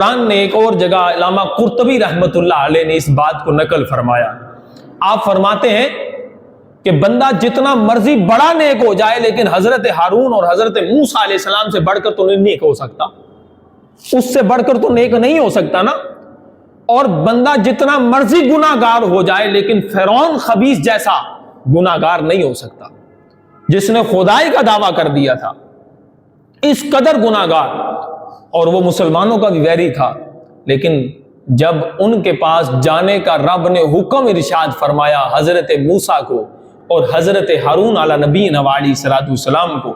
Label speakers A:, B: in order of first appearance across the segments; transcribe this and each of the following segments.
A: قرآن نے ایک اور جگہ علامہ قرطبی رحمت اللہ علیہ نے اس بات کو نقل فرمایا. آپ فرماتے ہیں کہ بندہ جتنا مرضی بڑا نیک ہو جائے لیکن حضرت ہارون اور حضرت موسیٰ علیہ السلام سے بڑھ کر تو نہیں نیک ہو سکتا، اس سے بڑھ کر تو نیک نہیں ہو سکتا نا. اور بندہ جتنا مرضی گناہگار ہو جائے لیکن فرعون خبیث جیسا گناہگار نہیں ہو سکتا جس نے خدائی کا دعویٰ کر دیا تھا، اس قدر گناہگار. اور وہ مسلمانوں کا بھی ویری تھا، لیکن جب ان کے پاس جانے کا رب نے حکم ارشاد فرمایا حضرت موسیٰ کو اور حضرت ہارون علی نبینا علیہ الصلوۃ والسلام کو،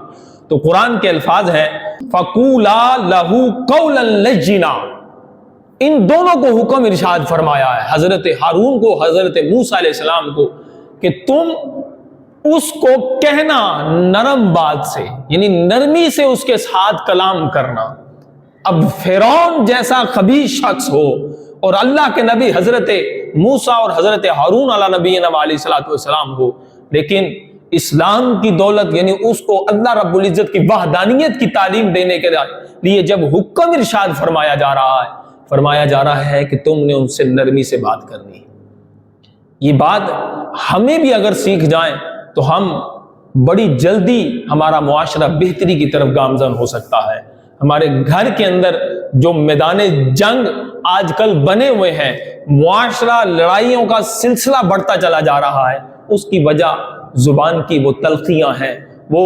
A: تو قرآن کے الفاظ ہیں فَقُولَا لَهُ قَوْلًا لَجِّنًا. ان دونوں کو حکم ارشاد فرمایا ہے، حضرت ہارون کو، حضرت موسیٰ علیہ السلام کو، کہ تم اس کو کہنا نرم بات سے، یعنی نرمی سے اس کے ساتھ کلام کرنا. اب فرعون جیسا خبیث شخص ہو اور اللہ کے نبی حضرت موسیٰ اور حضرت ہارون علی نبینا علیہ الصلوۃ والسلام ہو، لیکن اسلام کی دولت یعنی اس کو اللہ رب العزت کی وحدانیت کی تعلیم دینے کے لیے جب حکم ارشاد فرمایا جا رہا ہے کہ تم نے ان سے نرمی سے بات کرنی. یہ بات ہمیں بھی اگر سیکھ جائیں تو ہم بڑی جلدی ہمارا معاشرہ بہتری کی طرف گامزن ہو سکتا ہے. ہمارے گھر کے اندر جو میدان جنگ آج کل بنے ہوئے ہیں، معاشرہ لڑائیوں کا سلسلہ بڑھتا چلا جا رہا ہے، اس کی وجہ زبان کی وہ تلخیاں ہیں، وہ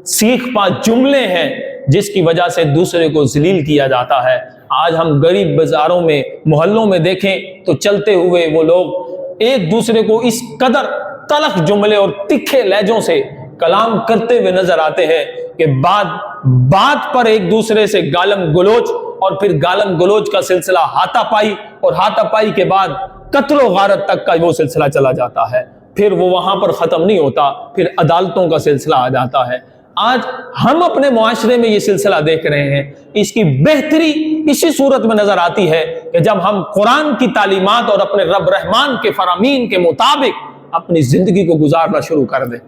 A: سیخ پا جملے ہیں جس کی وجہ سے دوسرے کو ذلیل کیا جاتا ہے. آج ہم غریب بازاروں میں، محلوں میں دیکھیں تو چلتے ہوئے وہ لوگ ایک دوسرے کو اس قدر تلخ جملے اور تکھے لہجوں سے کلام کرتے ہوئے نظر آتے ہیں کہ بات پر ایک دوسرے سے گالم گلوچ، اور پھر گالم گلوچ کا سلسلہ ہاتھا پائی، اور ہاتھا پائی کے بعد قتل و غارت تک کا وہ سلسلہ چلا جاتا ہے. پھر وہ وہاں پر ختم نہیں ہوتا، پھر عدالتوں کا سلسلہ آ جاتا ہے. آج ہم اپنے معاشرے میں یہ سلسلہ دیکھ رہے ہیں. اس کی بہتری اسی صورت میں نظر آتی ہے کہ جب ہم قرآن کی تعلیمات اور اپنے رب رحمان کے فرامین کے مطابق اپنی زندگی کو گزارنا شروع کر دیں.